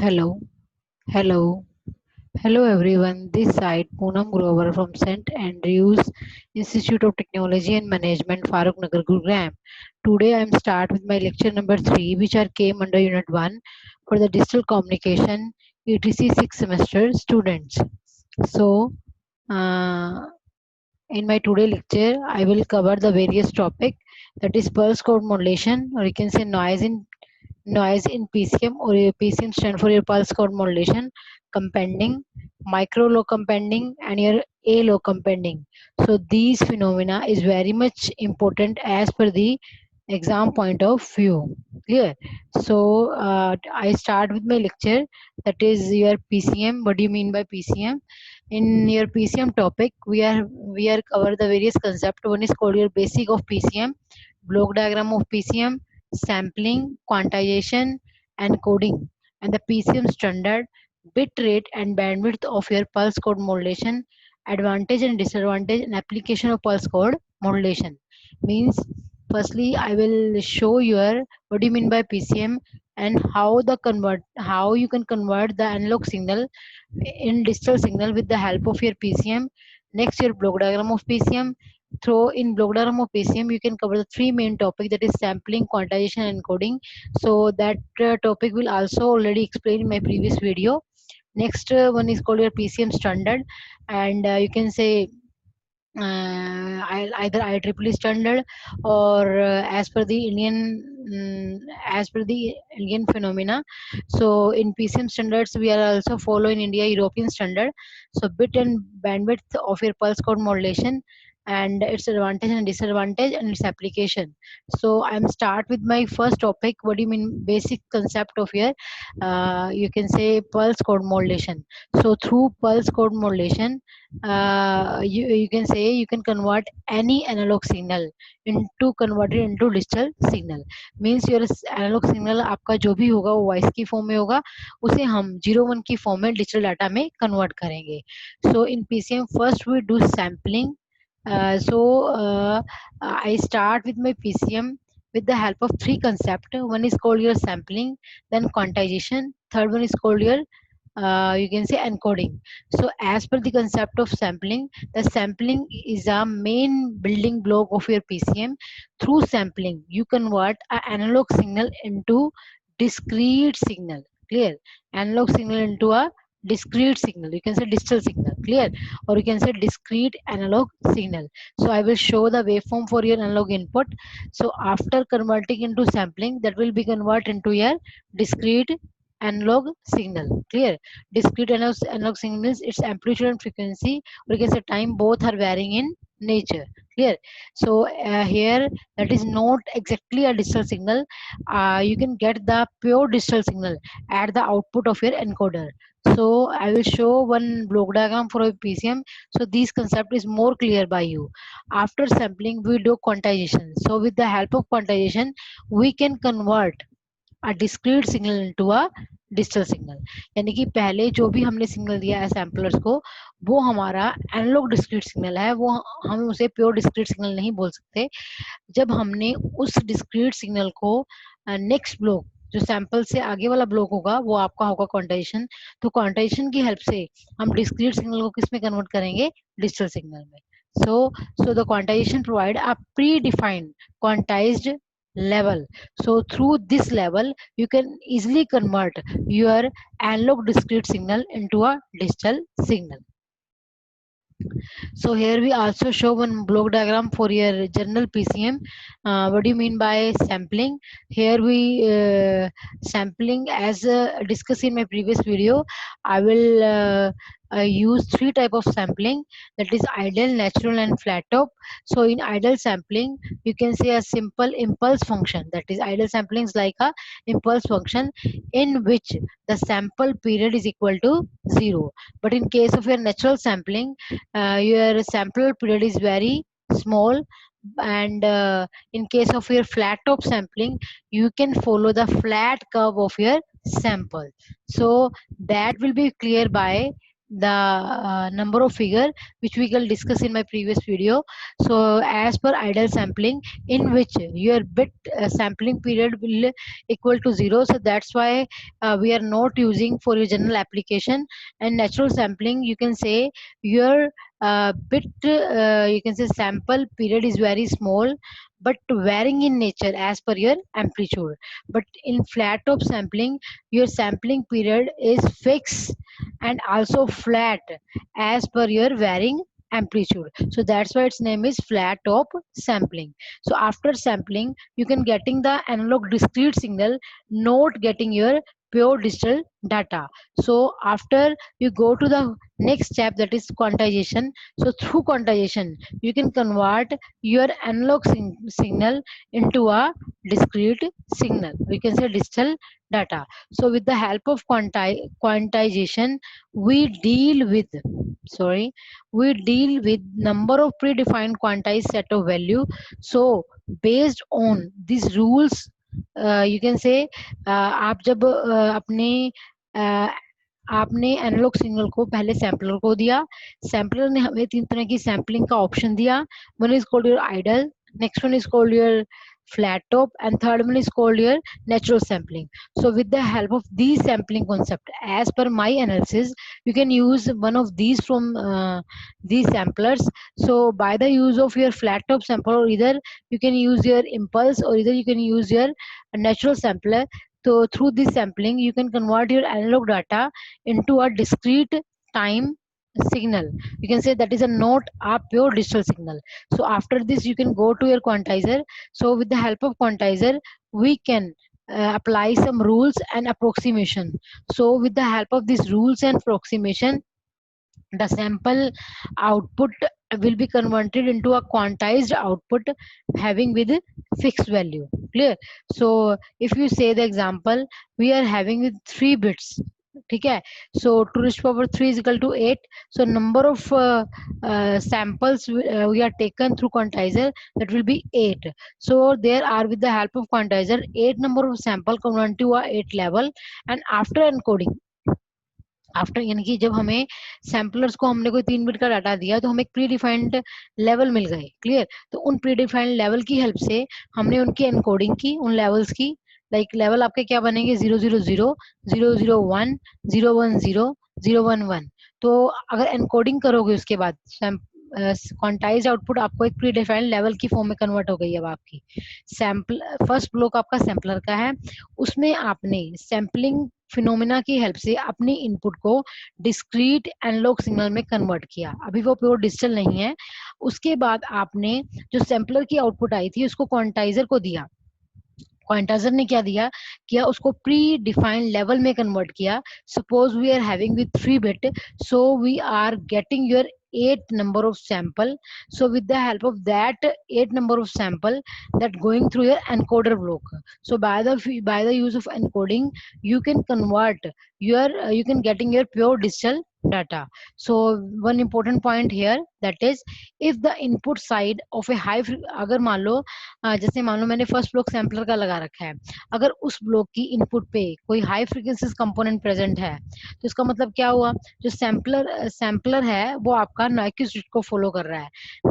Hello, hello, hello everyone. This side Poonam Grover from St. Andrews Institute of Technology and Management, Farooq Nagar, Gurugram. Today I am start with my lecture number 3, which are came under Unit 1 for the Digital Communication ETC 6 semester students. So, uh, in my today lecture, I will cover the various topic that is pulse code modulation, or you can say noise in PCM, or your PCM stand for your pulse code modulation, compending, micro low compending, and your A low compending. So these phenomena is very much important as per the exam point of view. Clear? So I start with my lecture, that is your PCM. What do you mean by PCM? In your PCM topic, we are cover the various concept. One is called your basic of PCM, block diagram of PCM, sampling, quantization, and coding, and the PCM standard, bit rate and bandwidth of your pulse code modulation, advantage and disadvantage and application of pulse code modulation. Means, firstly, I will show your what do you mean by PCM and how you can convert the analog signal in digital signal with the help of your PCM. Next, your block diagram of PCM. Through in block diagram of PCM, you can cover the three main topic, that is sampling, quantization, and encoding. So that topic will also already explained in my previous video. Next one is called your PCM standard, and you can say either IEEE standard or as per the Indian phenomena. So in PCM standards, we are also follow in India European standard. So bit and bandwidth of your pulse code modulation and its advantage and disadvantage and its application. So I'm start with my first topic. What do you mean basic concept of your you can say pulse code modulation. So through pulse code modulation, you can say you can convert any analog signal into converted into digital signal. Means your analog signal आपका जो भी होगा वो voice की form में होगा, उसे हम 01 की फॉर्म में डिजिटल डाटा में कन्वर्ट करेंगे. So in PCM first we do sampling. I start with my PCM with the help of three concepts. One is called your sampling, then quantization. Third one is called your you can say encoding. So as per the concept of sampling, the sampling is a main building block of your PCM. Through sampling, you convert an analog signal into discrete signal. Clear? Analog signal into a discrete signal. You can say digital signal. Clear? Or you can say discrete analog signal. So I will show the waveform for your analog input. So after converting into sampling, that will be converted into your discrete analog signal. Clear? Discrete analog signals, its amplitude and frequency, or you can say time, both are varying in nature. Clear? So here, that is not exactly a digital signal. You can get the pure digital signal at the output of your encoder. So I will show one block diagram for a PCM, so this concept is more clear by you. After sampling, we do quantization. So with the help of quantization, we can convert a discrete signal into a digital signal. यानी कि पहले जो भी हमने signal दिया है samplers को, वो हमारा एनालॉग डिस्क्रीट सिग्नल है, वो हम उसे प्योर डिस्क्रीट सिग्नल नहीं बोल सकते. जब हमने उस डिस्क्रीट सिग्नल को नेक्स्ट ब्लॉक, जो सैंपल से आगे वाला ब्लॉक होगा, वो आपका होगा क्वांटाइजेशन. तो क्वांटाइजेशन की हेल्प से हम डिस्क्रीट सिग्नल को किस में कन्वर्ट करेंगे? डिजिटल सिग्नल में. So the quantization provide a predefined quantized level. So through this level, you can easily convert your analog discrete signal into a digital signal. So here we also show one block diagram for your general PCM. What do you mean by sampling? Here we sampling, as discussed in my previous video. I will use three type of sampling, that is ideal, natural, and flat top. So in ideal sampling, you can say a simple impulse function, that is ideal sampling is like a impulse function in which the sample period is equal to 0. But in case of your natural sampling, your sample period is very small, and in case of your flat top sampling, you can follow the flat curve of your sample. So that will be clear by the number of figure which we will discuss in my previous video. So as per ideal sampling, in which your bit sampling period will equal to 0, so that's why we are not using for your general application. And natural sampling, you can say your bit you can say sample period is very small but varying in nature as per your amplitude. But in flat top sampling, your sampling period is fixed and also flat as per your varying amplitude. So that's why its name is flat top sampling. So after sampling, you can getting the analog discrete signal, not getting your pure digital data. So after you go to the next step, that is quantization. So through quantization, you can convert your analog signal into a discrete signal, we can say digital data. So with the help of quantization, we deal with sorry we deal with number of predefined quantized set of value. So based on these rules, you can say आप जब अपने आपने analogue signal को पहले sampler को दिया, sampler ने हमें तीन तरह की सैम्पलिंग का ऑप्शन दिया. One is called your ideal, next one is called your flat top, and third one is called your natural sampling. So with the help of these sampling concept, as per my analysis, you can use one of these from these samplers. So by the use of your flat top sampler, or either you can use your impulse, or either you can use your natural sampler. So through this sampling, you can convert your analog data into a discrete time signal. You can say that is a not a pure digital signal. So after this, you can go to your quantizer. So with the help of quantizer, we can apply some rules and approximation. So with the help of these rules and approximation, the sample output will be converted into a quantized output having with fixed value. Clear? So if you say the example, we are having with 3 bits. ठीक है. So 2 raised to power 3 is equal to 8. So number of samples we are taken through quantizer, that will be 8. So there are, with the help of quantizer, 8 number of sample converted to a 8 level. And after encoding, after यानी कि जब हमें samplers को हमने कोई 3 bit का data दिया, तो हमें एक प्री डिफाइंड लेवल मिल गए. क्लियर? तो उन प्री डिफाइंड लेवल की हेल्प से हमने उनकी एनकोडिंग की, उन लेवल्स की. लाइक लेवल आपके क्या बनेंगे? 000, 001, 010, 011. तो अगर एनकोडिंग करोगे उसके बाद क्वांटाइज आउटपुट आपको एक प्री डिफाइंड लेवल की फॉर्म में कन्वर्ट हो गई है. अब आपकी सैम्पल फर्स्ट ब्लॉक आपका सैम्पलर का है, उसमें आपने सैम्पलिंग फिनोमिना की हेल्प से अपनी इनपुट को डिस्क्रीट एनालॉग सिग्नल में कन्वर्ट किया. अभी वो प्योर डिजिटल नहीं है. उसके बाद आपने जो सैम्पलर की आउटपुट आई थी, उसको क्वांटाइजर को दिया. क्वांटाइजर ने क्या दिया? किया उसको प्री डिफाइंड लेवल में कन्वर्ट किया. Suppose we are having with 3 bit, so we are getting your 8 number of sample. So with the help of that 8 number of sample, that going through your encoder block, so by the use of encoding, you can convert your you can getting your pure digital data. So one important point here, that is, if the input side of a high अगर मान लो जैसे मान लो मैंने first block sampler का लगा रखा है, अगर उस ब्लॉक की इनपुट पे कोई हाई फ्रीक्वेंसीज कंपोनेंट प्रेजेंट है, तो इसका मतलब क्या हुआ? जो सैम्पलर है वो आपका नाइक्विस्ट को फॉलो कर रहा है.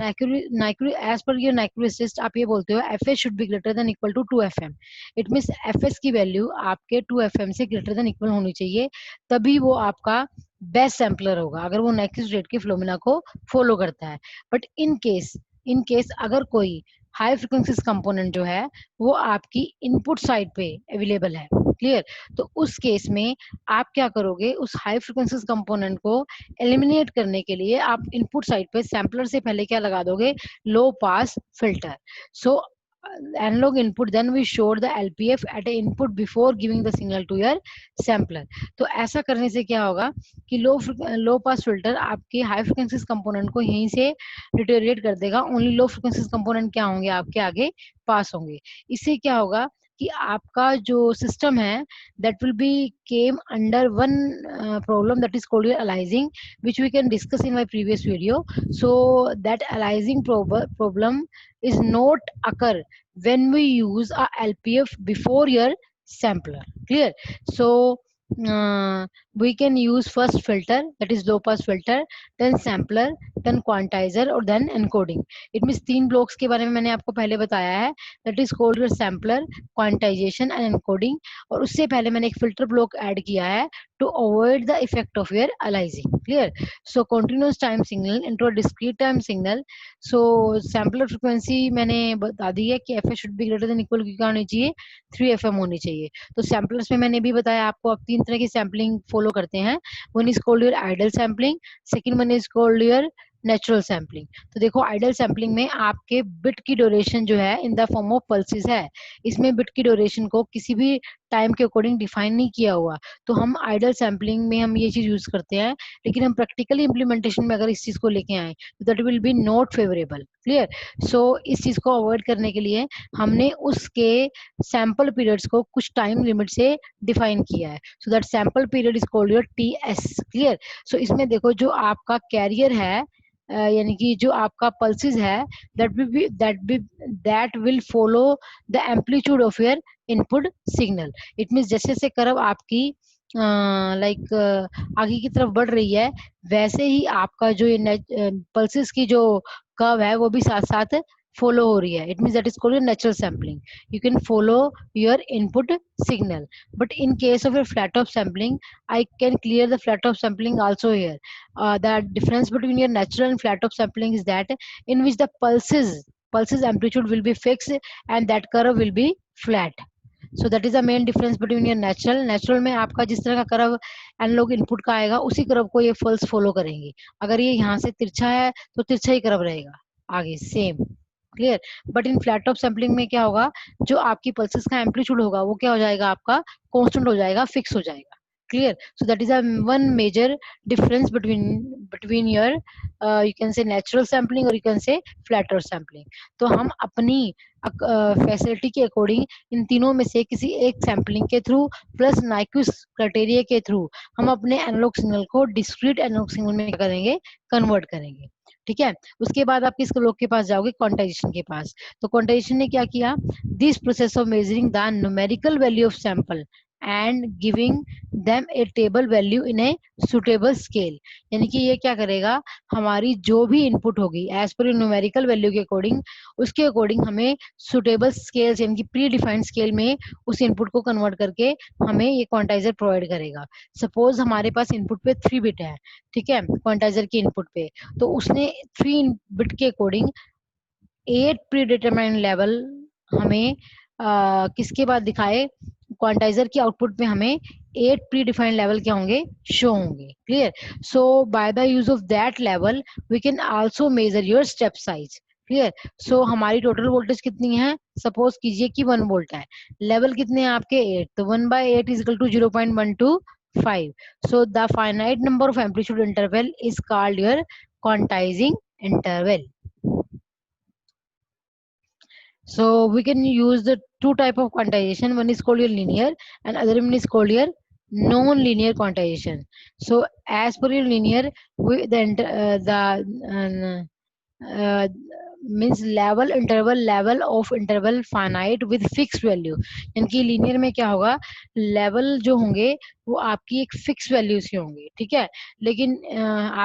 एज पर योर नाइक्विस्ट आप ये बोलते हो F S should be greater than equal to 2 FM. It means F S की वैल्यू आपके 2 FM से ग्रेटर देन इक्वल होनी चाहिए, तभी वो आपका बेस्ट सैम्पलर होगा, अगर वो नेक्स्ट रेट के फ्लोमिना को फॉलो करता है. बट इन केस अगर कोई हाई फ्रिक्वेंसीज कंपोनेंट जो है वो आपकी इनपुट साइड पे अवेलेबल है, क्लियर, तो उस केस में आप क्या करोगे? उस हाई फ्रिक्वेंसीज कंपोनेंट को एलिमिनेट करने के लिए आप इनपुट साइड पे सैम्पलर से पहले क्या लगा दोगे? लो pass filter. So analog input, then we showed the LPF at a input before giving the signal to your sampler. तो ऐसा करने से क्या होगा कि लो पास फिल्टर आपके हाई फ्रिक्वेंसीज कंपोनेंट को यहीं से डिटेरिएट कर देगा. ओनली लो फ्रिक्वेंसीज कंपोनेंट क्या होंगे? आपके आगे पास होंगे. इससे क्या होगा कि आपका जो सिस्टम है, that will be came under one problem, that is called your aliasing, which we can discuss in my previous video. So that aliasing problem is not occur when we use a LPF before your sampler. Clear? So we can use first filter, that is low pass filter, then sampler, then quantizer और then encoding. It means तीन blocks के बारे में मैंने आपको पहले बताया है, that is called your sampler, quantization and encoding. और उससे पहले मैंने एक filter block add किया है to avoid the effect of your aliasing. Clear? So continuous time signal into a discrete time signal. So sampler frequency मैंने बता दी है कि fs should be greater than equal क्या होनी चाहिए, 3 FM होनी चाहिए. तो सैम्पलर्स में मैंने भी बताया आपको, आप तीन तरह की सैम्पलिंग फॉलो करते हैं. One is called your ideal sampling, second one is called your natural sampling. तो देखो आइडल सैम्पलिंग में आपके बिट की ड्यूरेशन जो है in the form of pulses है. इसमें बिट की ड्यूरेशन को किसी भी टाइम के अकॉर्डिंग डिफाइन नहीं किया हुआ, तो हम आइडल सैम्पलिंग में हम ये चीज यूज करते हैं. लेकिन हम प्रैक्टिकली इंप्लीमेंटेशन में अगर इस चीज को लेके आए तो that will be not favourable. Clear? So इस चीज को अवॉइड करने के लिए हमने उसके सैंपल पीरियड्स को कुछ टाइम लिमिट से डिफाइन किया है. So that sample period is called your TS. Clear? So इसमें देखो जो आपका कैरियर है, यानी कि जो आपका पल्सेस है, that will follow the amplitude of your input signal. It means जैसे जैसे कर्व आपकी लाइक आगे की तरफ बढ़ रही है, वैसे ही आपका जो पल्सेस की जो कर्व है वो भी साथ साथ follow हो रही है. It means that is called a natural sampling. You can follow your input signal. But in case of a flat top sampling, I can clear the flat top sampling also here. The difference between your natural and flat top sampling is that in which the pulses amplitude will be fixed and that curve will be flat. So that is the main difference between your natural में आपका जिस तरह का curve analogue input का आएगा उसी curve को ये पल्स फॉलो करेंगे. अगर ये यहाँ से तिरछा है तो तिरछा ही कर्व रहेगा आगे, same. Clear? But in flat top sampling में क्या होगा, जो आपकी पल्सेस का एम्पलीट्यूड होगा वो क्या हो जाएगा, आपका कांस्टेंट हो जाएगा, फिक्स हो जाएगा. Clear? So that is a one major difference between your you can say natural sampling और you can say flatter sampling. तो हम अपनी फैसिलिटी के अकॉर्डिंग इन तीनों में से किसी एक सैम्पलिंग के थ्रू प्लस नाइक्विस्ट क्राइटेरिया के थ्रू हम अपने एनालॉग सिग्नल को डिस्क्रीट एनालॉग सिग्नल में क्या करेंगे, कन्वर्ट करेंगे. ठीक है? उसके बाद आप किस लोग के पास जाओगे, क्वांटाइजेशन के पास. तो क्वांटाइजेशन ने क्या किया, this process of measuring the numerical value of sample and giving them A table value in a suitable scale. यानी कि ये क्या करेगा, हमारी जो भी इनपुट होगी एज पर न्यूमेरिकल वैल्यू के अकॉर्डिंग, उसके अकॉर्डिंग हमें सुटेबल स्केल्स यानी कि प्री डिफाइंड स्केल में उस इनपुट को कन्वर्ट करके हमें ये क्वांटाइजर प्रोवाइड करेगा. सपोज हमारे पास इनपुट पे 3 बिट है, ठीक है, क्वांटाइजर की इनपुट पे, तो उसने 3 बिट के अकॉर्डिंग 8 प्री डिटरमाइंड लेवल हमें किसके बाद दिखाए, क्वांटाइजर की आउटपुट में हमें 8 प्री डिफाइंड लेवल क्या होंगे, शो होंगे. Clear? So by the use of that level we can also measure your step size. Clear? So हमारी टोटल वोल्टेज कितनी है, सपोज कीजिए कि 1 वोल्ट है, लेवल कितने हैं आपके 8, तो 1/8 is equal to 0.125. So the finite number of amplitude interval is called your quantizing interval. So we can use the two type of quantization. One is called your linear and other one is called your non-linear quantization. So as per your linear, means level of interval finite with fix value. यानी कि linear में क्या होगा, level जो होंगे वो आपकी एक फिक्स वैल्यू से होंगे. ठीक है? लेकिन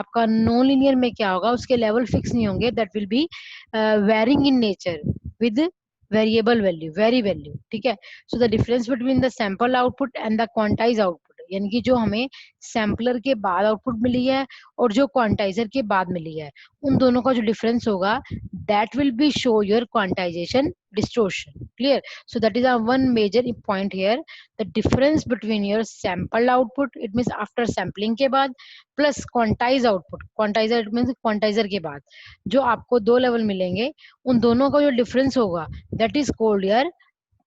आपका नॉन लीनियर में क्या होगा, उसके लेवल फिक्स नहीं होंगे, that will be varying in nature with variable value, vary value. ठीक है? So the difference between the sample output and the quantize output, यानी कि जो हमें सैम्पलर के बाद आउटपुट मिली है और जो क्वांटाइजर के बाद मिली है, उन दोनों का जो डिफरेंस होगा that will be show your quantization distortion. Clear? So that is a one major point here, the difference between your sample output, it means after sampling के बाद, plus quantize output. Quantizer it means quantizer के बाद जो आपको दो level मिलेंगे, उन दोनों का जो डिफरेंस होगा that is called your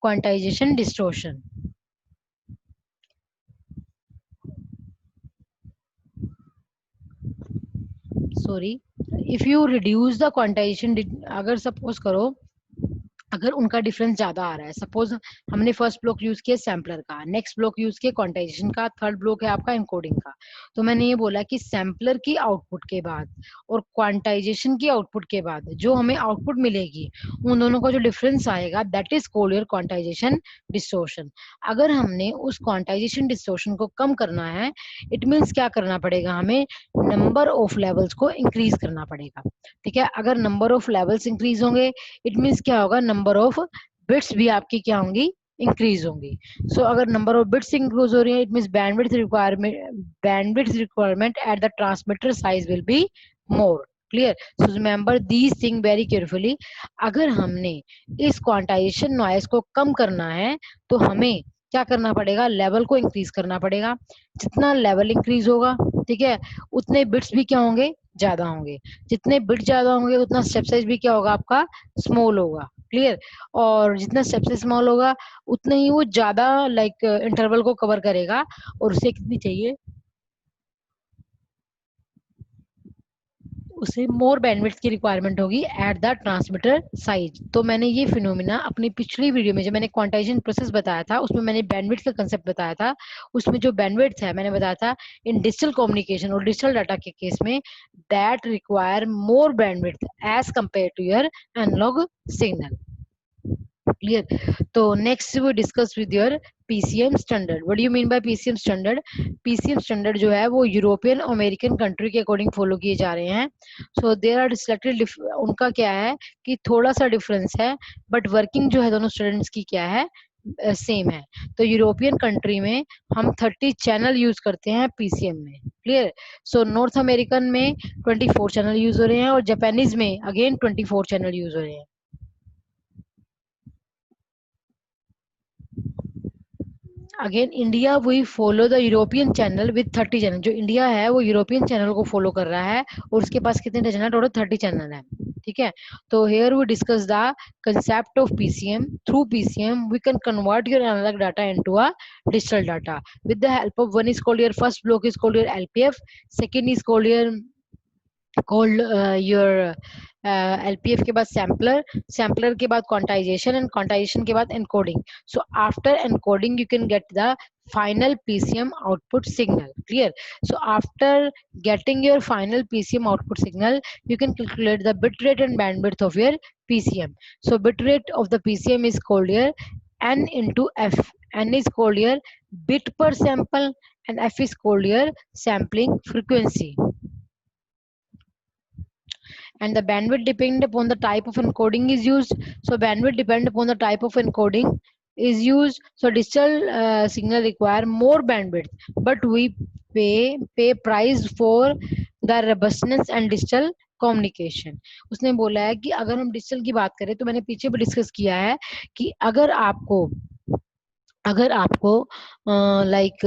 quantization distortion. Sorry, if you reduce the quantization, अगर सपोज करो अगर उनका डिफरेंस ज्यादा आ रहा है, सपोज हमने फर्स्ट ब्लॉक यूज किया सैम्पलर का, नेक्स्ट ब्लॉक यूज किया क्वांटाइजेशन का, थर्ड ब्लॉक है आपका एनकोडिंग का, तो मैंने ये बोला कि सैम्पलर की आउटपुट के बाद और क्वांटाइजेशन की आउटपुट के बाद जो हमें आउटपुट मिलेगी, उन दोनों का जो डिफरेंस आएगा, that is called your quantization distortion. अगर हमने उस क्वांटाइजेशन डिस्टॉर्शन को कम करना है, इट मीन्स क्या करना पड़ेगा, हमें नंबर ऑफ लेवल्स को इंक्रीज करना पड़ेगा। ठीक है, अगर नंबर ऑफ लेवल्स इंक्रीज होंगे, इट मीन्स क्या होगा, नंबर ऑफ बिट्स भी आपकी क्या होंगी, इंक्रीज होंगी। सो अगर नंबर ऑफ बिट्स इंक्रीज हो रही है, it means bandwidth requirement at the transmitter size will be more. Clear? So remember these thing very carefully. अगर हमने इस क्वांटाइजेशन नॉइस को कम करना है, तो हमें क्या करना पड़ेगा, लेवल को इंक्रीज करना पड़ेगा। जितना लेवल इंक्रीज होगा, ठीक है, उतने बिट्स भी क्या होंगे, ज्यादा होंगे। जितने बिट ज्यादा होंगे, उतना स्टेप साइज भी क्या होगा आपका, स्मॉल होगा। क्लियर? और जितना स्टेप साइज स्मॉल होगा, उतना ही वो ज्यादा लाइक इंटरवल को कवर करेगा, और उसे कितनी चाहिए, उसे मोर बैंडविड्थ की रिक्वायरमेंट होगी एट द ट्रांसमीटर साइज। तो मैंने ये फिनोमिना अपनी पिछली वीडियो में, जब मैंने क्वांटाइजेशन प्रोसेस बताया था, उसमें मैंने बैंडविड्थ का कंसेप्ट बताया था। उसमें जो बैंडविड्थ है, मैंने बताया था इन डिजिटल कम्युनिकेशन और डिजिटल डाटा के केस में, that require more bandwidth as compare to your analog signal. Clear? तो नेक्स्ट वो discuss with your PCM standard. What do you mean by PCM standard? PCM standard जो है वो European American country के according follow किए जा रहे हैं। सो देयर आर सिलेक्टेड, उनका क्या है कि थोड़ा सा डिफरेंस है, बट वर्किंग जो है दोनों स्टूडेंट्स की क्या है, सेम है। तो यूरोपियन कंट्री में हम 30 चैनल यूज करते हैं पीसीएम में। क्लियर? सो नॉर्थ अमेरिकन में 24 चैनल यूज हो रहे हैं, और जापानीज में अगेन 24 चैनल यूज हो रहे हैं। Again India we follow the European channel with 30 channel. जो इंडिया है वो यूरोपियन चैनल को फॉलो कर रहा है, और उसके पास कितने चैनल, टोटल 30 चैनल है। ठीक है, तो here we discuss the concept of PCM. Through PCM we can convert your analog data into a digital data with the help of, one is called your, first block is called your LPF, second is called your LPF के बाद sampler के बाद quantization, and quantization के बाद encoding. So after encoding you can get the final PCM output signal. Clear? So after getting your final PCM output signal, you can calculate the bit rate and bandwidth of your PCM. So bit rate of the PCM is called your N into F. N is called your bit per sample, and F is called your sampling frequency. And the bandwidth depend upon the type of encoding is used. So bandwidth depend upon the type of encoding is used. So digital signal require more bandwidth, but we pay price for the robustness and digital communication. उसने बोला है कि अगर हम digital की बात करें, तो मैंने पीछे भी डिस्कस किया है कि अगर आपको लाइक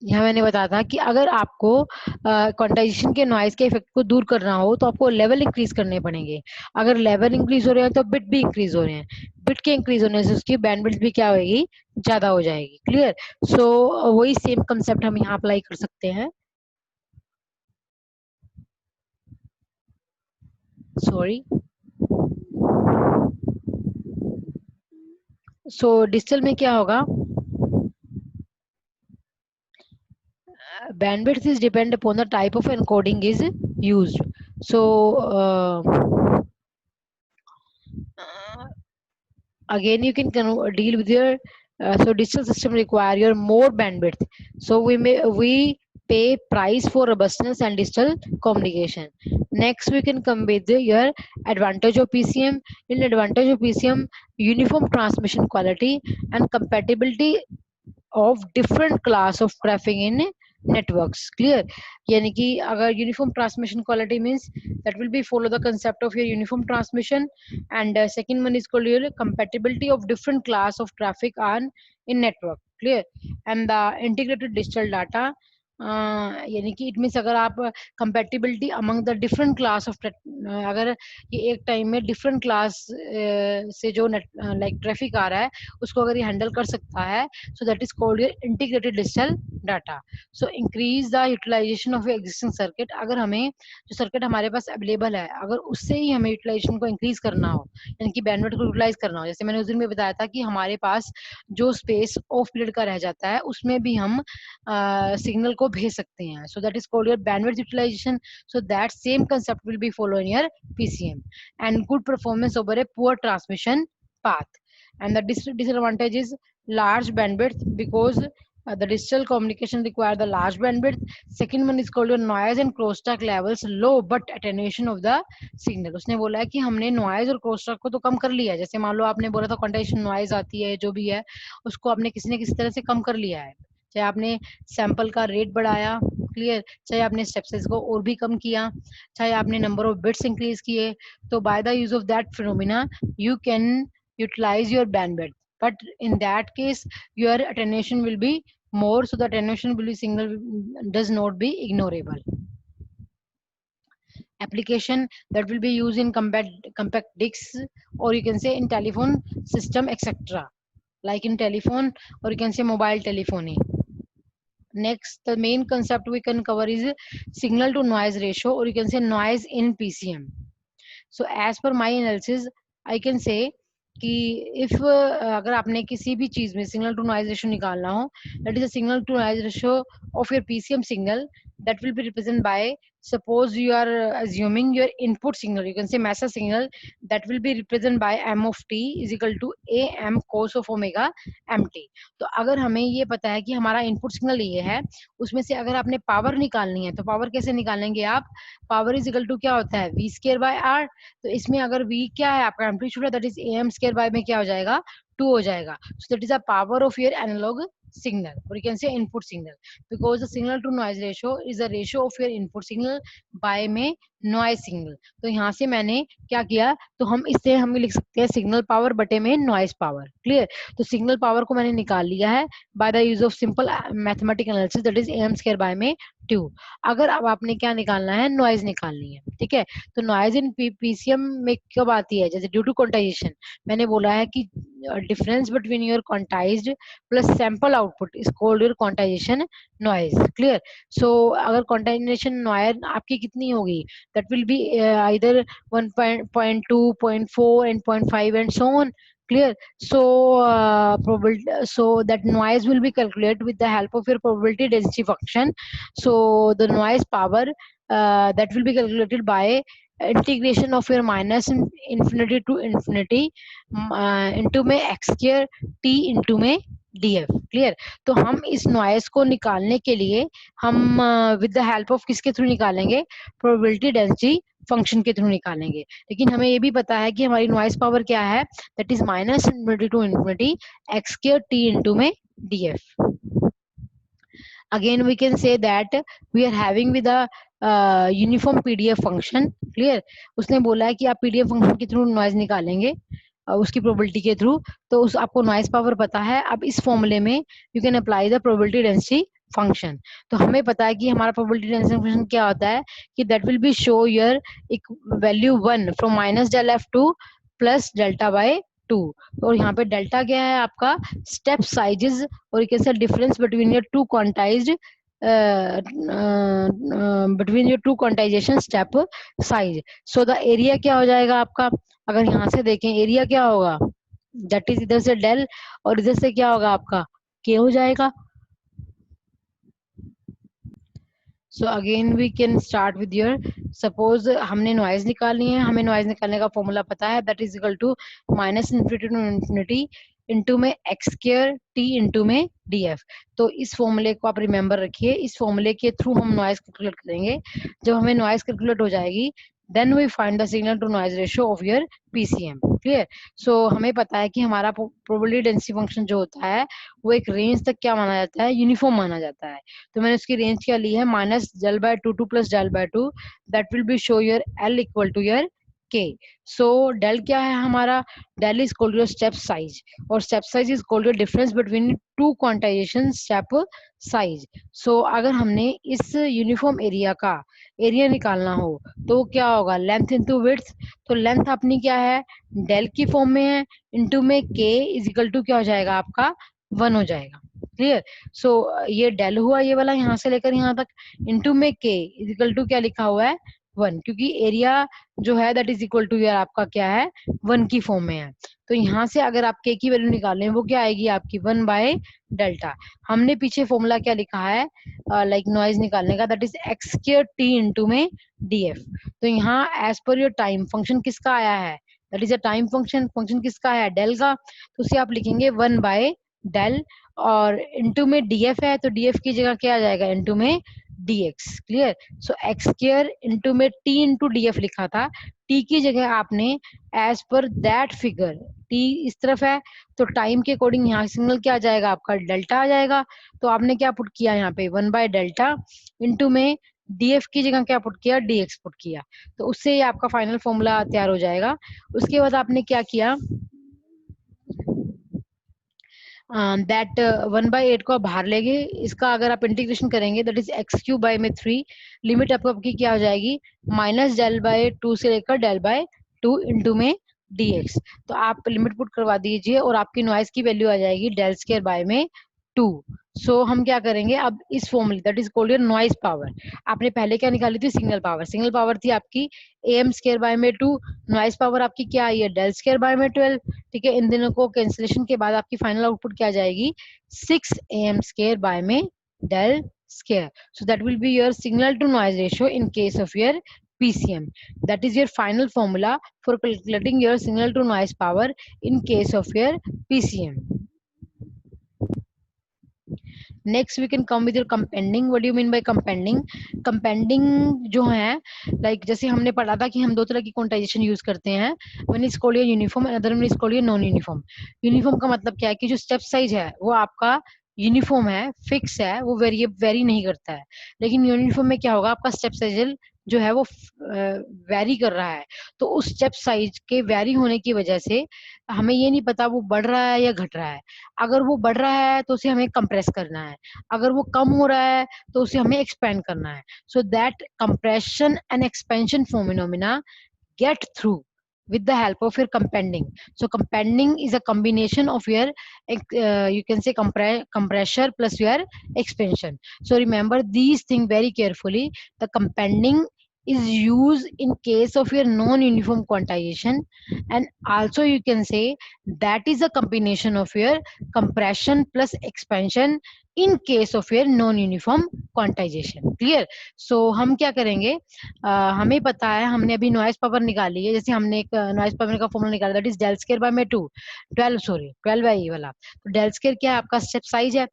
यहाँ मैंने बताया था कि अगर आपको क्वांटाइजेशन के नॉइज के इफेक्ट को दूर करना हो, तो आपको लेवल इंक्रीज करने पड़ेंगे। अगर लेवल इंक्रीज हो रहे हैं, तो बिट भी इंक्रीज हो रहे हैं। बिट के इंक्रीज होने से उसकी बैंडविड्थ भी क्या होगी, ज्यादा हो जाएगी। क्लियर? सो वही सेम कंसेप्ट हम यहाँ अप्लाई कर सकते हैं। सॉरी। सो डिजिटल में क्या होगा, bandwidth is depend upon the type of encoding is used. So again you can deal with your so digital system require your more bandwidth, so we pay price for robustness and digital communication. Next we can come with your advantage of PCM. In advantage of PCM, uniform transmission quality and compatibility of different class of traffic in networks. Clear? यानी कि अगर uniform transmission quality means that will be follow the concept of your uniform transmission, and second one is called your compatibility of different class of traffic on in network. Clear? And the integrated digital data, यानी कि it means अगर आप compatibility among the different class of, अगर ये एक time में different class से जो लाइक ट्रैफिक आ रहा है उसको अगर ये हैंडल कर सकता है, so that is called your integrated digital data. So increase the utilization of existing circuit. अगर हमें जो सर्किट हमारे पास अवेलेबल है अगर उससे ही हमें यूटिलाइजेशन को इंक्रीज करना हो, यानी कि बैंडविड्थ को यूटिलाइज करना हो, जैसे मैंने उस दिन में बताया था कि हमारे पास जो स्पेस ऑफ पीरियड का रह जाता है उसमें भी हम सिग्नल को भेज सकते हैं. So that is called your bandwidth utilization. So that same concept will be follow in your PCM. And good performance over a poor transmission path. And the disadvantage is large bandwidth, because the digital communication require the large bandwidth. Second one is called your noise and crosstalk levels low but attenuation of the signal. उसने बोला है कि हमने noise और crosstalk को तो कम कर लिया है. जैसे मान लो आपने बोला था quantization noise आती है जो भी है उसको आपने किसी न किसी तरह से कम कर लिया है, चाहे आपने सैंपल का रेट बढ़ाया, क्लियर, चाहे आपने स्टेप साइज को और भी कम किया, चाहे आपने नंबर ऑफ बिट्स इंक्रीज किए. तो bye the use of that phenomena you can utilize your bandwidth, but in that case your attenuation will be more, so the attenuation will be signal does not be ignorable. Application that will be used in compact discs, or you can say in telephone system, etc., like in telephone, or you can say mobile telephony. Next, the main concept we can cover is signal to noise ratio, or you can say noise in PCM. So as per my analysis I can say कि if अगर आपने किसी भी चीज में signal to noise ratio निकालना हो, that is a signal to noise ratio of your PCM signal that will be represented by, suppose you are assuming your input signal, you can say message signal, that will be represented by m of t is equal to am cos of omega mt. तो अगर हमें ये पता है कि हमारा input signal ये है, उसमें से अगर आपने पावर निकालनी है तो पावर कैसे निकालेंगे आप, पावर इज इक्वल टू क्या होता है v स्क्वायर बाय r. तो इसमें अगर v क्या है आपका एम्पलीट्यूड है, that is am square by में क्या हो जाएगा 2 हो जाएगा. So that is a power of your analog signal, or you can say input signal, because the signal to noise ratio is the ratio of your input signal by में noise signal. तो यहाँ से मैंने क्या किया, तो हम इससे हम लिख सकते हैं सिग्नल पावर बटे में नॉइज पावर. क्लियर. तो सिग्नल पावर को मैंने निकाल लिया है bye the use of simple mathematical analysis, that is am square by में 2. अगर अब आपने क्या निकालना है, नॉइज निकालनी है. ठीक है. तो नॉइज इन PCM में कब आती है, जैसे ड्यू टू क्वांटाइजेशन मैंने बोला है कि difference between your quantized plus sample output is called your quantization noise. Clear. So अगर क्वांटाइजेशन नॉइज आपकी कितनी होगी, that will be either 1.2, 0.4 and 0.5 and so on. Clear. So so that noise will be calculated with the help of your probability density function. So the noise power that will be calculated by integration of your minus infinity to infinity into में x square t into में df. Clear. तो हम इस noise को निकालने के लिए हम विद द हेल्प ऑफ किसके थ्रू निकालेंगे, प्रोबेबिलिटी डेंसिटी फंक्शन के थ्रू निकालेंगे. लेकिन हमें ये भी पता है कि हमारी नॉइस पावर क्या है, that is minus infinity to infinity X square T into में df. Again we can say that we are having with a uniform PDF function. Clear. उसने बोला है कि आप PDF फंक्शन के थ्रू नॉइज निकालेंगे उसकी प्रोबेबिलिटी के थ्रू, तो उस आपको नॉइज पावर पता है. अब इस फॉर्मूले में you can apply the probability density function. तो हमें पता है कि हमारा प्रोबेबिलिटी डेंसिटी फंक्शन क्या होता है कि that will be show your value 1 from minus del F to plus delta by 2. और यहाँ पे डेल्टा क्या है आपका स्टेप साइजेस, और you can say difference between your two quantized between your two quantization step size. So the area क्या हो जाएगा आपका, अगर यहाँ से देखें एरिया क्या होगा, दैट इज इधर से डेल और इधर से क्या होगा आपका के हो जाएगा. So again we can start with your, suppose हमने नॉइज निकालनी है, हमें नॉइज निकालने का फॉर्मूला पता है, that is equal to minus infinity to infinity into में एक्स स्क्वायर टी इंटू में df. तो इस फॉर्मूले को आप रिमेंबर रखिए, इस फॉर्मूले के थ्रू हम नॉइज कैलकुलेट करेंगे. जब हमें नॉइज कैलकुलेट हो जाएगी then we find the signal to noise ratio of your PCM. Clear. So हमें पता है कि हमारा प्रोबेबिलिटी डेंसिटी फंक्शन जो होता है वो एक रेंज तक क्या माना जाता है, यूनिफॉर्म माना जाता है. तो मैंने उसकी रेंज क्या ली है, minus del by two to plus del by two, that will be show your L equal to your K. So del क्या है हमारा, del is equal to step size, और step size is equal to difference between two quantization step size. So अगर हमने इस uniform area का area निकालना हो तो क्या होगा, लेंथ इंटू विड्थ। तो लेंथ अपनी क्या है, डेल की फॉर्म में है, इंटू में के इज इक्वल टू क्या हो जाएगा आपका 1 हो जाएगा। क्लियर। सो ये डेल हुआ ये वाला यहाँ से लेकर यहाँ तक, इंटू में के इज इक्वल टू क्या लिखा हुआ है 1, क्योंकि एरिया जो है दैट इज इक्वल टू यार आपका क्या है 1 की फॉर्म में है। तो यहाँ से अगर आप के की वैल्यू निकालें वो क्या आएगी आपकी 1 बाय डेल्टा। हमने पीछे फॉर्मूला क्या लिखा है लाइक नॉइज निकालने का, that is x square T into में डी एफ। तो यहाँ as per your time function किसका आया है, that is a time function, function किसका है डेल का, तो उसे आप लिखेंगे 1 बाय डेल, और इंटू में डीएफ है तो डीएफ की जगह क्या आ जाएगा इंटू में dx। क्लियर। सो एक्स स्क्वायर इंटू में t इंटू df लिखा था, t की जगह आपने as per that figure, t इस तरफ है तो टाइम के अकॉर्डिंग यहाँ सिग्नल क्या आ जाएगा आपका डेल्टा आ जाएगा। तो आपने क्या पुट किया यहाँ पे 1 बाय डेल्टा इंटू में df की जगह क्या पुट किया dx पुट किया, तो उससे आपका फाइनल फॉर्मूला तैयार हो जाएगा। उसके बाद आपने क्या किया, दैट 1/8 को आप बाहर लेंगे, इसका अगर आप इंटीग्रेशन करेंगे that is x cube by में 3, लिमिट आपको आपकी क्या हो जाएगी माइनस डेल बाय 2 से लेकर डेल बाय 2 इंटू में dx। तो आप लिमिट पुट करवा दीजिए और आपकी नॉइज की वैल्यू आ जाएगी डेल स्क्वायर बाय में 2। सो हम क्या करेंगे अब इस फॉर्मूले that is called your noise power. आपने पहले क्या निकाली थी सिग्नल पावर, सिग्नल पावर थी आपकी am स्क्वायर बाय में 2, नॉइज पावर आपकी क्या आई है डेल स्क्वायर बाय में 12। ठीक है, इन दिनों को कैंसिलेशन के बाद आपकी फाइनल आउटपुट क्या आ जाएगी 6 am स्क्वायर बाय में del square. So that will be your signal to noise ratio in case of your PCM. That is your final formula for calculating your signal to noise power in case of your PCM. Next we can come with your compending. What do you mean by compending? Compending जो है like जैसे हमने पढ़ा था कि हम दो तरह की क्वांटाइजेशन यूज करते हैं, one is called your uniform and other one is called your non uniform. Uniform का मतलब क्या है कि जो स्टेप साइज है वो आपका यूनिफॉर्म है, फिक्स है, वो वेरी नहीं करता है। लेकिन यूनिफॉर्म में क्या होगा आपका स्टेप साइज जो है वो वेरी कर रहा है, तो उस स्टेप साइज के वेरी होने की वजह से हमें ये नहीं पता वो बढ़ रहा है या घट रहा है। अगर वो बढ़ रहा है तो उसे हमें कंप्रेस करना है, अगर वो कम हो रहा है तो उसे हमें एक्सपेंड करना है। So that compression and expansion phenomena get through with the help of your compending. So compending is a combination of your you can say compressor plus your expansion. So remember these things very carefully. The compending is used in case of your non-uniform quantization, and also you can say that is a combination of your compression plus expansion in case of your non-uniform quantization. Clear? So हम क्या करेंगे, हमें पता है हमने अभी noise power निकाली है, जैसे हमने एक नॉइज पावर का फॉर्मूला निकाला that is del square by में 2 12 सॉरी 12 है ये वाला। तो डेल स्क्वायर क्या है आपका स्टेप साइज है।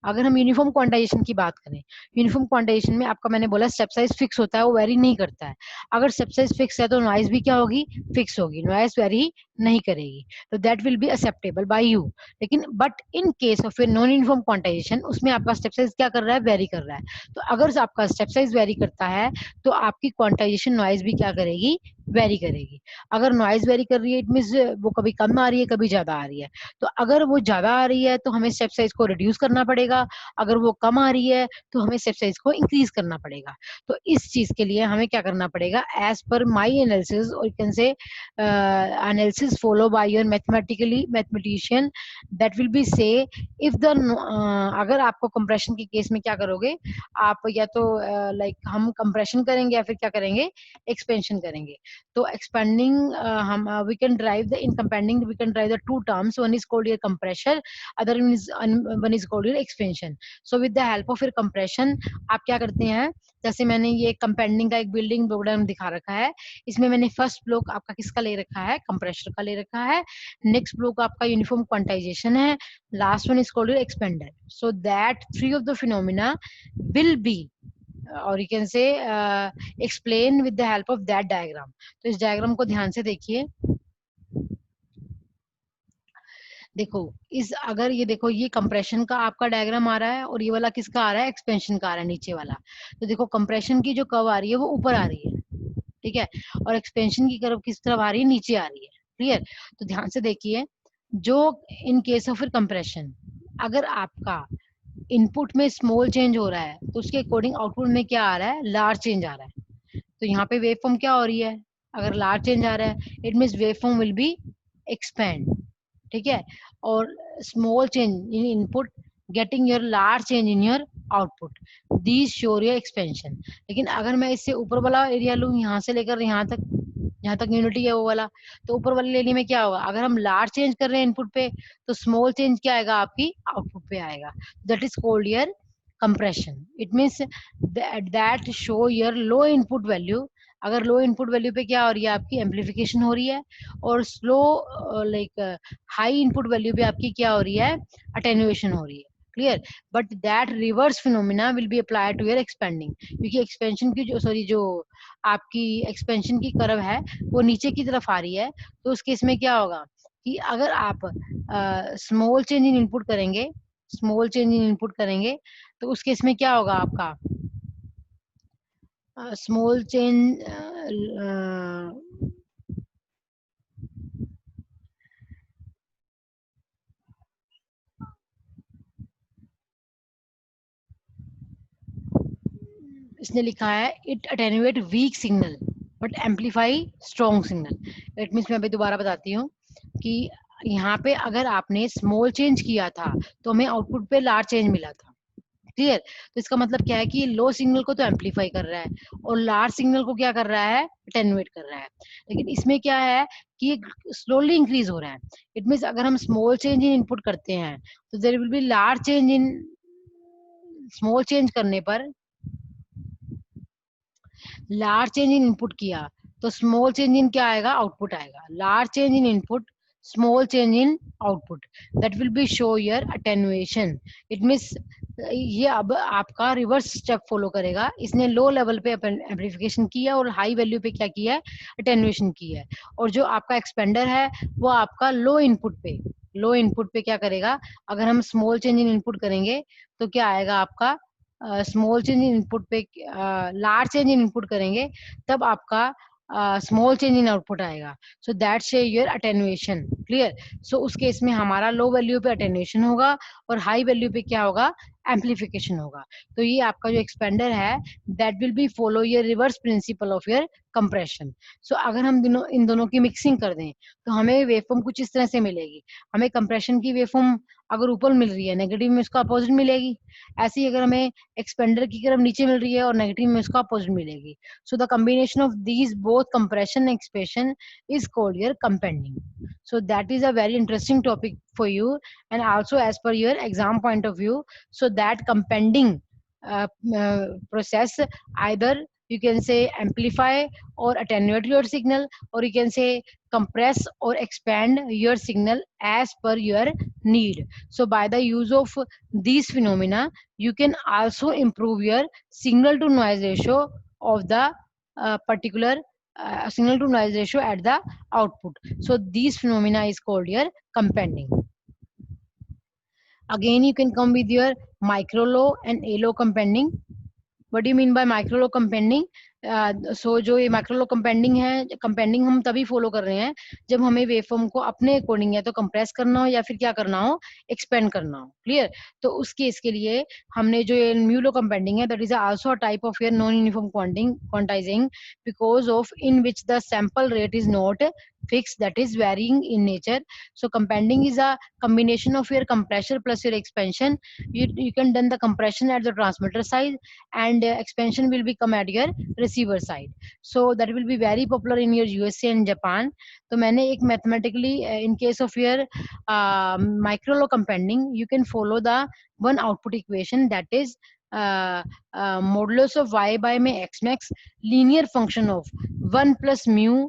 अगर हम यूनिफॉर्म क्वांटाइजेशन की बात करें, यूनिफॉर्म क्वांटाइजेशन में आपका मैंने बोला स्टेप साइज फिक्स होता है, वो वेरी नहीं करता है। अगर स्टेप साइज फिक्स है तो नॉइज भी क्या होगी फिक्स होगी, नॉइज वेरी नहीं करेगी, तो that will be acceptable by you. लेकिन but in case of a non uniform quantization उसमें आपका स्टेप साइज क्या कर रहा है वेरी कर रहा है। तो अगर आपका स्टेप साइज वेरी करता है तो आपकी क्वांटाइजेशन नॉइज भी क्या करेगी वेरी करेगी। अगर नॉइज वेरी कर रही है इट मींस वो कभी कम आ रही है कभी ज्यादा आ रही है। तो अगर वो ज्यादा आ रही है तो हमें स्टेप साइज को रिड्यूस करना पड़ेगा, अगर वो कम आ रही है तो हमें स्टेप साइज को इंक्रीज करना पड़ेगा। तो इस चीज के लिए हमें क्या करना पड़ेगा, एज पर माई एनालिसिस और यू कैन से analysis follow by your mathematician, that will B से इफ द अगर आपको कंप्रेशन के केस में क्या करोगे आप, या तो लाइक हम कंप्रेशन करेंगे या फिर क्या करेंगे एक्सपेंशन करेंगे। तो expanding हम we can derive the in compending we can derive the two terms, one is called your compressor, other one is called your expansion. So with the help of your compression आप क्या करते हैं, जैसे मैंने ये कंपेंडिंग का एक बिल्डिंग डायग्राम दिखा रखा है, इसमें मैंने फर्स्ट ब्लॉक आपका किसका ले रखा है कंप्रेसर का ले रखा है, नेक्स्ट ब्लॉक आपका यूनिफॉर्म क्वांटाइजेशन है, last one is called your expander. So that three of the phenomena will be और you can say explain with the help of that diagram. तो इस डायग्राम को ध्यान से देखिए, देखो इस अगर ये देखो ये कंप्रेशन का आपका डायग्राम आ रहा है और ये वाला किसका आ रहा है एक्सपेंशन का आ रहा है नीचे वाला। तो देखो कंप्रेशन की जो कर्व आ रही है वो ऊपर आ रही है, ठीक है, और एक्सपेंशन की कर्व किस तरफ आ रही है, नीचे आ रही है। क्लियर, तो ध्यान से देखिए, जो इन केस ऑफ कंप्रेशन, अगर आपका इनपुट में स्मॉल चेंज हो रहा है तो उसके अकॉर्डिंग आउटपुट में क्या आ रहा है, लार्ज चेंज आ रहा है। तो यहाँ पे वेव फॉर्म क्या हो रही है, अगर लार्ज चेंज आ रहा है it means wave form will be expand. ठीक है, और small change in input getting your large change in your output, these show your expansion. लेकिन अगर मैं इससे ऊपर वाला एरिया लूँ, यहाँ से लेकर यहाँ तक, जहाँ तक यूनिटी है वो वाला, तो ऊपर वाले एरिया में क्या होगा, अगर हम लार्ज चेंज कर रहे हैं इनपुट पे तो स्मॉल चेंज क्या आएगा, आपकी आउटपुट पे आएगा। That is called your compression. It means that show your low input value, अगर लो इनपुट वैल्यू पे क्या हो रही है, आपकी एम्पलीफिकेशन हो रही है, और slow like high input value पे आपकी क्या हो रही है, अटेन्युएशन हो रही है। Clear, but that reverse phenomena will be apply to your expanding, क्योंकि एक्सपेंशन की जो आपकी एक्सपेंशन की कर्व है वो नीचे की तरफ आ रही है। तो उस केस में क्या होगा कि अगर आप स्मॉल चेंज इन इनपुट करेंगे, स्मॉल चेंज इन इनपुट करेंगे तो उस केस में क्या होगा, आपका स्मॉल चेंज इसने लिखा है it attenuate weak signal but amplify strong signal. It means मैं अभी दोबारा बताती हूँ कि यहाँ पे अगर आपने स्मॉल चेंज किया था तो हमें आउटपुट पे लार्ज चेंज मिला था। क्लियर, तो इसका मतलब क्या है कि लो सिग्नल को तो एम्पलीफाई कर रहा है और लार्ज सिग्नल को क्या कर रहा है, अटेन्युएट कर रहा है। लेकिन इसमें क्या है कि स्लोली इंक्रीज हो रहा है। इट मीन्स अगर हम स्मॉल चेंज इन इनपुट करते हैं तो there will be large change in, small change करने पर लार्ज चेंज इन इनपुट किया तो स्मॉल चेंज इन क्या आएगा, आउटपुट आएगा। Large change in input, small change in output, that will be show your attenuation. It means ये अब आपका रिवर्स स्टेप फॉलो करेगा। इसने लो लेवल पे एम्पलीफिकेशन किया और हाई वैल्यू पे क्या किया है, अटेन्युएशन किया है। और जो आपका एक्सपेंडर है वो आपका लो इनपुट पे, लो इनपुट पे क्या करेगा, अगर हम स्मॉल चेंज इन इनपुट करेंगे तो क्या आएगा आपका, स्मॉल चेंज इन इनपुट पे लार्ज चेंज इन इनपुट करेंगे तब आपका स्मॉल चेंज इन आउटपुट आएगा। सो दैट शे योर अटेन्युएशन। क्लियर, सो उस केस में हमारा लो वैल्यू पे अटेन्युएशन होगा और हाई वैल्यू पे क्या होगा, एम्पलीफिकेशन होगा। तो ये आपका जो एक्सपेंडर है that will be follow your reverse principle of your compression. So अगर हम इन दोनों की मिक्सिंग कर दें तो हमें वेवफॉर्म कुछ इस तरह से मिलेगी। हमें कंप्रेशन की वेवफॉर्म अगर ऊपर मिल रही है, नेगेटिव में उसका अपोजिट मिलेगी। ऐसे ही अगर हमें एक्सपेंडर की कर्व नीचे मिल रही है और नेगेटिव में उसका अपोजिट मिलेगी। So the combination of these both compression and expansion is called your companding. so that is a very interesting topic for you, and also as per your exam point of view. So that compending process, either you can say amplify or attenuate your signal, or you can say compress or expand your signal as per your need. So by the use of these phenomena you can also improve your signal to noise ratio of the particular signal to noise ratio at the output. So these phenomena is called your compending. Again you can come with your micro low and a low compending. What do you mean by micro low compending? सो जो ये micro लो companding है, कंपेंडिंग हम तभी follow कर रहे हैं जब हमें वेवफॉर्म को अपने अकॉर्डिंग या तो कंप्रेस करना हो या फिर क्या करना हो, एक्सपेंड करना हो। क्लियर, तो उस केस के लिए हमने जो ये म्यू लो कंपेंडिंग है, that is also a type of your non uniform quantizing because of in which the sample rate is not fixed, that is varying in nature. So compending is a combination of your compressor plus your expansion. You can done the compression at the transmitter side and expansion will become at your receiver side. So that will be very popular in your USA and Japan. तो मैंने एक mathematically in case of your micro low compending you can follow the one output equation, that is modulus of y by में x max linear function of 1 plus mu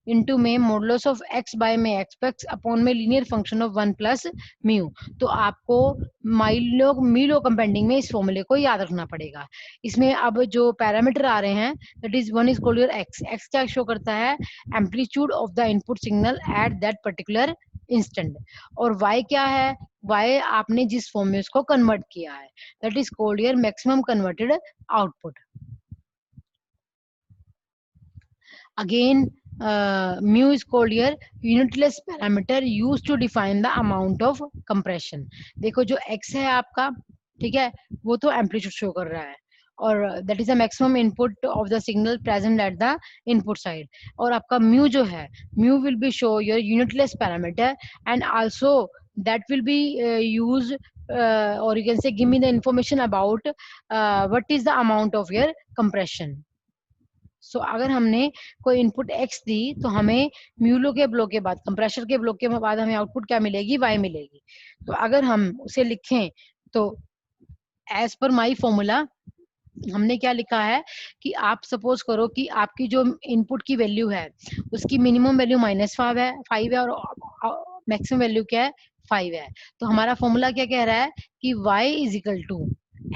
into में modulus of x by में x upon में linear function of 1 plus mu. तो आपको मीलो कंपेंडिंग में इस फॉर्मूले को याद रखना पड़ेगा। इसमें अब जो पैरामीटर आ रहे हैं that is one is called your x. X क्या शो करता है, amplitude of the input signal at that particular instant. और वाई क्या है, वाई आपने जिस फॉर्म में उसको कन्वर्ट किया है, that is called your maximum converted output. Again, mu is called your unitless parameter used to define the amount of compression. देखो जो x है आपका, ठीक है, वो तो एम्पलीट्यूड शो कर रहा है, और that is the maximum input of the signal present at the input side. और आपका म्यू जो है, mu will be show your unitless parameter, and also that will be used, or you can say give me the information about what is the amount of your compression. सो अगर हमने कोई input x दी तो हमें म्यूलो के block के बाद, compressor के block के बाद हमें आउटपुट क्या मिलेगी, y मिलेगी. तो अगर हम उसे लिखें तो एज पर माई फॉर्मूला हमने क्या लिखा है कि आप सपोज करो कि आपकी जो इनपुट की वैल्यू है उसकी मिनिमम वैल्यू -5 है और मैक्सिमम वैल्यू क्या है, 5 है. तो हमारा फॉर्मूला क्या कह रहा है कि y is equal to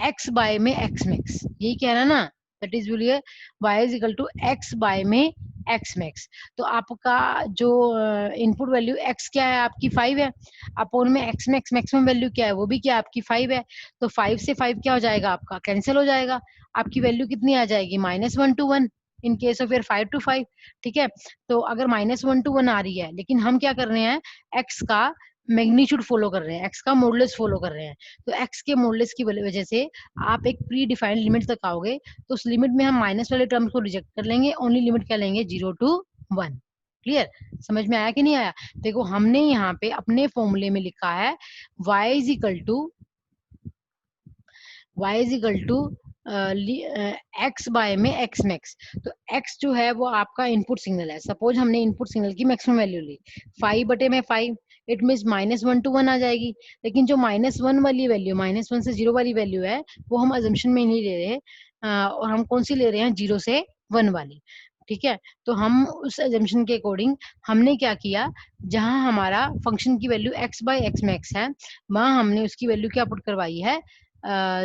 x by में x मैक्स, यही कह रहा है ना. दैट इज बोलिए y is equal to x by में x मैक्स. तो आपका जो इनपुट वैल्यू x क्या है, आपकी 5 है, अपोन में x मैक्स मैक्सिमम वैल्यू क्या है, वो भी क्या आपकी 5 है. तो 5 से 5 क्या हो जाएगा, आपका कैंसिल हो जाएगा. आपकी वैल्यू कितनी आ जाएगी, -1 to 1 in case of 5 to 5. ठीक है, तो अगर -1 to 1 आ रही है, लेकिन हम क्या कर रहे हैं, x का मैग्नीट्यूड फॉलो कर रहे हैं, x का मॉडुलस फॉलो कर रहे हैं. तो x के मॉडुलस की वजह से आप एक प्री डिफाइंड लिमिट तक आओगे, तो उस लिमिट में हम माइनस वाले टर्म्स को रिजेक्ट कर लेंगे, ओनली लिमिट क्या लेंगे, 0 to 1. क्लियर, समझ में आया कि नहीं आया. देखो हमने यहाँ पे अपने फॉर्मूले में लिखा है y is equal to x by में x मैक्स. तो x जो है वो आपका इनपुट सिग्नल है. सपोज हमने इनपुट सिग्नल की मैक्सिमम वैल्यू ली 5/5, इट मीन्स -1 to 1 आ जाएगी. लेकिन जो -1 वाली वैल्यू, -1 से 0 वाली वैल्यू है, वो हम अजम्पशन में नहीं ले रहे, और हम कौन सी ले रहे हैं, 0 से 1 वाली. ठीक है, तो हम उस अजम्पशन के अकॉर्डिंग हमने क्या किया, जहां हमारा फंक्शन की value x by x max है, वहां हमने उसकी वैल्यू क्या पुट करवाई है,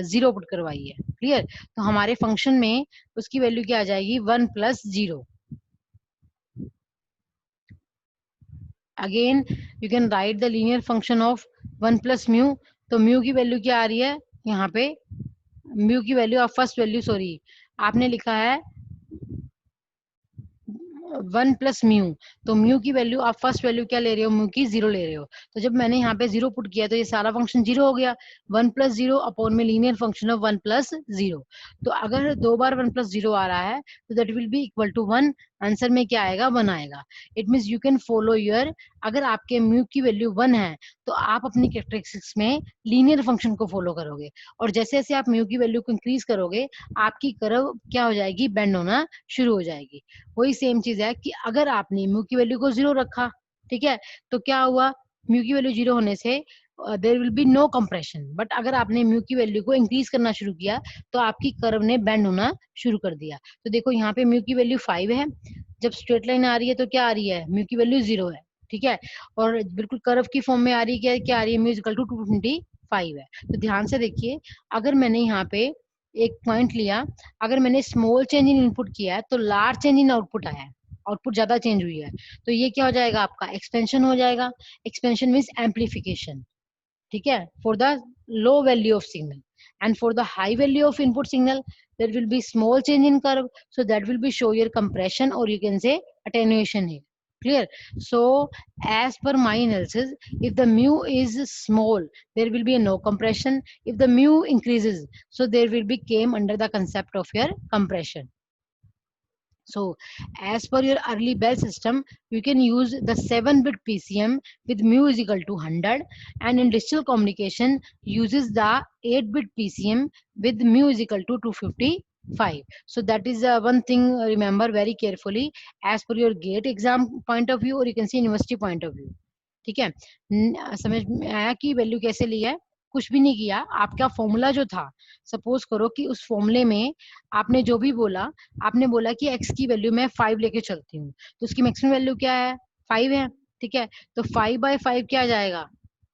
0 पुट करवाई है. क्लियर, तो हमारे फंक्शन में उसकी वैल्यू क्या आ जाएगी, 1 + 0. Again you can write the linear function of 1 + mu. तो म्यू की वैल्यू क्या आ रही है यहाँ पे, म्यू की value of first value, sorry आपने लिखा है 1 + म्यू. तो म्यू की वैल्यू आप फर्स्ट वैल्यू क्या ले रहे हो, म्यू की 0 ले रहे हो. तो जब मैंने यहाँ पे 0 पुट किया तो ये सारा फंक्शन 0 हो गया. 1 + 0 अपॉन में लीनियर फंक्शन ऑफ 1 + 0. तो अगर 2 बार 1 + 0 आ रहा है तो that will be equal to 1. Answer में क्या आएगा, 1 आएगा. It means you can follow your, अगर आपके म्यू की वैल्यू 1 है तो आप अपनी कैरेक्टरिस्टिक्स में लीनियर फंक्शन को फॉलो करोगे, और जैसे जैसे आप म्यू की वैल्यू को इंक्रीज करोगे आपकी कर्व क्या हो जाएगी, बेंड होना शुरू हो जाएगी. वही सेम चीज है कि अगर आपने म्यू की वैल्यू को 0 रखा, ठीक है, तो क्या हुआ, म्यू की वैल्यू 0 होने से there will be no compression. But अगर आपने म्यू की वैल्यू को इंक्रीज करना शुरू किया तो आपकी कर्व ने बेंड होना शुरू कर दिया. तो देखो यहाँ पे म्यू की वैल्यू 5 है, जब स्ट्रेट लाइन आ रही है तो क्या आ रही है, म्यू की वैल्यू 0 है. ठीक है, और बिल्कुल कर्व की फॉर्म में आ रही है, क्या आ रही है, म्यू इक्वल टू 225 है. तो ध्यान से देखिए, अगर मैंने यहाँ पे एक पॉइंट लिया, अगर मैंने स्मॉल चेंज इन इनपुट किया है तो लार्ज चेंज इन आउटपुट आया है, आउटपुट ज्यादा चेंज हुई है, तो ये क्या हो जाएगा, आपका एक्सपेंशन हो जाएगा. Expansion means amplification. ठीक है, for the low value of signal, and for the high value of input signal there will be small change in curve, so that will be show your compression, or you can say attenuation here. Clear, so as per my analysis, if the mu is small there will be no compression. If the mu increases, so there will be came under the concept of your compression. So as per your early Bell system, you can use the 7-bit PCM with mu is equal to 100, and in digital communication uses the 8-bit PCM with mu is equal to 255. So that is one thing, remember very carefully, as per your GATE exam point of view, or you can say university point of view. ठीक है, समझ में आया कि value कैसे ली है. कुछ भी नहीं किया, आपका फॉर्मूला जो था, सपोज करो कि उस फॉर्मूले में आपने जो भी बोला, आपने बोला कि x की वैल्यू मैं 5 लेके चलती हूँ, तो उसकी मैक्सिमम वैल्यू क्या है, 5 है. ठीक है, तो 5/5 क्या आ जाएगा,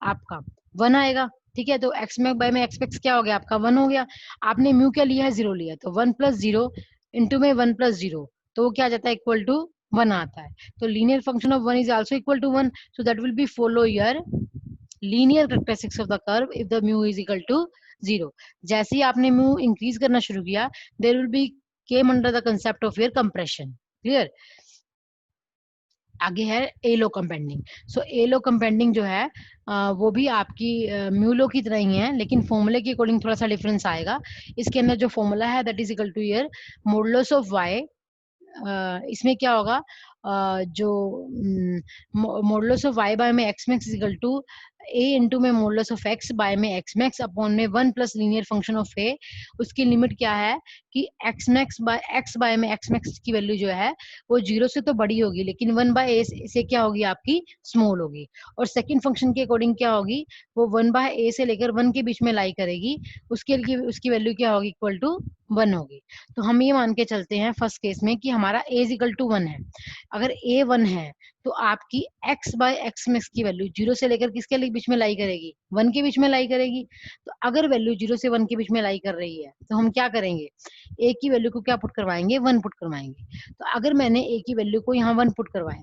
आपका 1 आएगा. ठीक है, तो x मैक्स बाय में x मैक्स क्या हो गया, आपका 1 हो गया. आपने म्यू क्या लिया है, 0 लिया, तो 1 + 0 इंटू में 1 + 0, तो वो क्या आ जाता है, इक्वल टू 1 आता है. तो linear function of 1 is also equal to 1, so that will be follow your linear characteristics of the curve if the mu is equal to 0. जैसे ही आपने mu increase करना शुरू किया, there will be came under the concept of your compression. Clear? आगे है yellow कंपेंडिंग। सो yellow कंपेंडिंग जो है वो भी आपकी म्यूलो की तरह ही है, लेकिन फॉर्मूले के अकॉर्डिंग थोड़ा सा डिफरेंस आएगा। इसके अंदर जो फॉर्मूला है that is equal to ear modulus of y. इसमें क्या होगा, जो मॉडुलस ऑफ वाई बाय में x max is equal to A into में मॉडुलस ऑफ एक्स बाय में एक्स मैक्स अपॉन में one plus linear function of A. उसकी limit क्या है कि एक्स मैक्स बाय में एक्स मैक्स की वैल्यू जो है वो जीरो से तो बड़ी होगी, लेकिन वन बाय ए से क्या होगी आपकी स्मॉल होगी। और सेकंड फंक्शन के अकॉर्डिंग क्या होगी, वो वन बाय ए से लेकर वन के बीच में लाई करेगी, उसके लिए उसकी वैल्यू क्या होगी, इक्वल टू वन होगी। तो हम ये मान के चलते हैं फर्स्ट केस में कि हमारा ए इज इक्वल टू वन है। अगर ए वन है तो आपकी एक्स बाय एक्स मैक्स की वैल्यू जीरो से लेकर किसके बीच में लाई करेगी, वन के बीच में लाई करेगी। तो अगर वैल्यू जीरो से वन के बीच में लाई कर रही है तो हम क्या करेंगे, ए की वैल्यू को क्या पुट करवाएंगे, वन पुट करवाएंगे। तो अगर मैंने ए की वैल्यू को यहाँ वन पुट करवाया,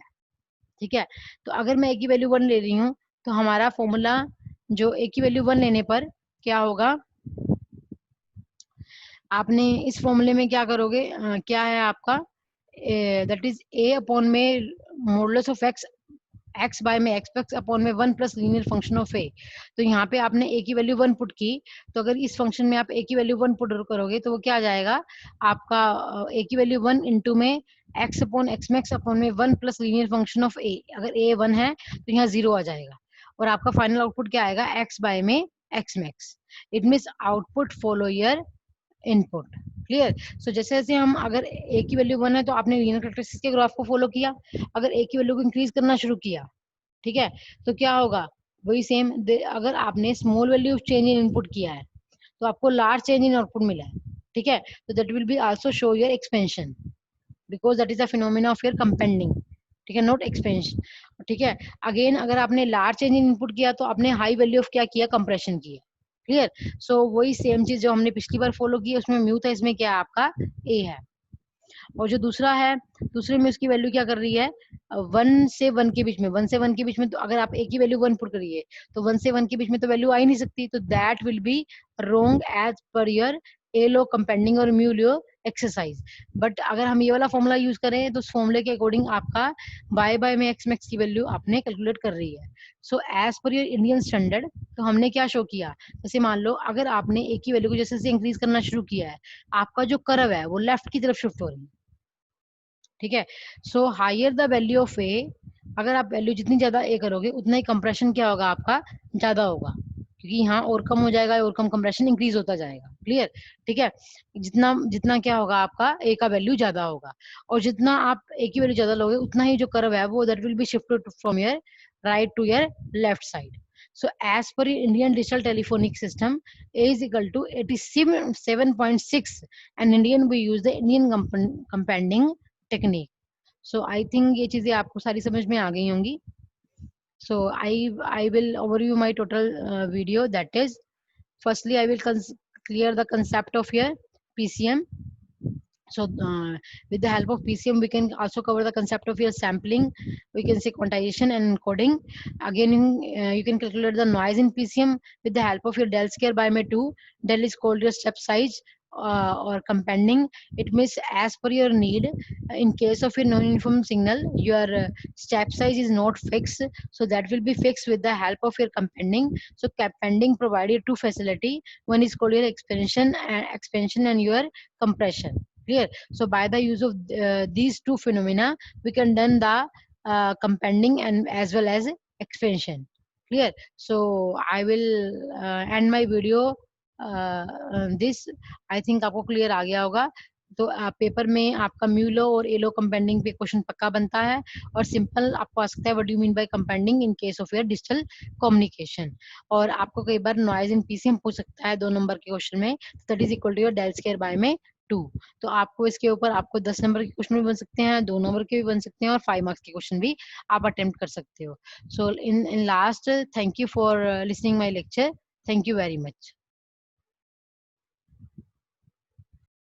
ठीक है, तो अगर मैं ए की वैल्यू वन ले रही हूँ तो हमारा फॉर्मूला जो ए की वैल्यू वन लेने पर क्या होगा, आपने इस फॉर्मूले में क्या करोगे, क्या है आपका दैट इज ए अपॉन में modulus of x x by में एक्स प्लस अपॉन में one plus linear function of A. तो यहाँ पे आपने ए की वैल्यू वन पुट की, तो अगर इस फंक्शन में आप ए की वैल्यू वन पुट करोगे तो वो क्या आ जाएगा आपका, ए की वैल्यू वन इंटू में x upon x max upon में one plus linear function of A. अगर ए वन है तो यहाँ जीरो आ जाएगा और आपका फाइनल आउटपुट क्या आएगा, एक्स बाय में x max. It means output follow your input. Clear. So जैसे जैसे हम अगर ए की वैल्यू वन है तो आपने लीनियर कैरेक्टरिस्टिक्स के ग्राफ को फॉलो किया, अगर ए की वैल्यू को इंक्रीज करना शुरू किया, ठीक है, तो क्या होगा, वही सेम। अगर आपने small value of change in input किया है तो आपको लार्ज चेंज इन आउटपुट मिला है, ठीक है, तो that will be also show your expansion because that is the phenomena of your companding, ठीक है, नॉट एक्सपेंशन, ठीक है। अगेन अगर आपने लार्ज चेंज इन इनपुट किया तो आपने हाई वैल्यू ऑफ क्या किया, कंप्रेशन किया। क्लियर। सो वही सेम चीज जो हमने पिछली बार फॉलो की उसमें म्यू था, इसमें क्या है आपका ए है। और जो दूसरा है, दूसरे में उसकी वैल्यू क्या कर रही है, वन से वन के बीच में, वन से वन के बीच में, तो अगर आप ए की वैल्यू वन पुट करिए तो वन से वन के बीच में तो वैल्यू आ ही नहीं सकती, तो that will be wrong as per your A law companding और म्यू लो एक्सरसाइज। बट अगर हम ये वाला फॉर्मूला यूज करें तो उस फॉर्मूले के अकॉर्डिंग आपका वाई बाय में एक्स मैक्स की वैल्यू आपने कैलकुलेट कर रही है। So as per your Indian standard, तो हमने क्या शो किया, जैसे मान लो अगर आपने ए की वैल्यू को जैसे जैसे इंक्रीज करना शुरू किया है, आपका जो कर्व है वो लेफ्ट की तरफ शिफ्ट हो रही है, ठीक है। So higher the value of A, अगर आप वैल्यू जितनी ज्यादा ए करोगे उतना ही कंप्रेशन क्या होगा आपका, ज्यादा होगा, क्योंकि यहाँ और कम हो जाएगा और कम कंप्रेशन इंक्रीज होता जाएगा। क्लियर। ठीक है। जितना जितना क्या होगा आपका ए का वैल्यू ज्यादा होगा, और जितना आप ए की वैल्यू ज्यादा लोगे उतना ही जो कर्व है वो that will be shifted from your right to your left side. So as per Indian digital telephonic system, A is equal to 87.6, and Indian we use the Indian compounding technique. So I think ये चीजें आपको सारी समझ में आ गई होंगी। So I will overview my total video. That is, firstly I will clear the concept of your PCM. So with the help of PCM, we can also cover the concept of your sampling. We can say quantization and encoding. Again, you can calculate the noise in PCM with the help of your del square by may 2. Del is called your step size or compending. It means as per your need. In case of your non-uniform signal, your step size is not fixed. So that will be fixed with the help of your compending. So compending provided two facility. One is called your expansion and your compression. Clear. So by the use of these two phenomena we can done the compending and as well as expansion. Clear. So I will end my video this. I think आपको clear आ गया होगा। तो paper में आपका म्यूलो और yellow कंपेंडिंग पे question पक्का बनता है, और सिंपल आपको आ सकता है what do you mean by companding in case of your digital communication. और आपको कई बार नॉइज इन पीसीएम पूछ सकता है 2 नंबर के क्वेश्चन में, that is equal to your del square by में 2। तो आपको इसके ऊपर आपको 10 नंबर के क्वेश्चन भी बन सकते हैं, 2 नंबर के भी बन सकते हैं, और 5 मार्क्स के क्वेश्चन भी आप अटेम्प्ट कर सकते हो। So in last, thank you for listening my lecture. Thank you very much.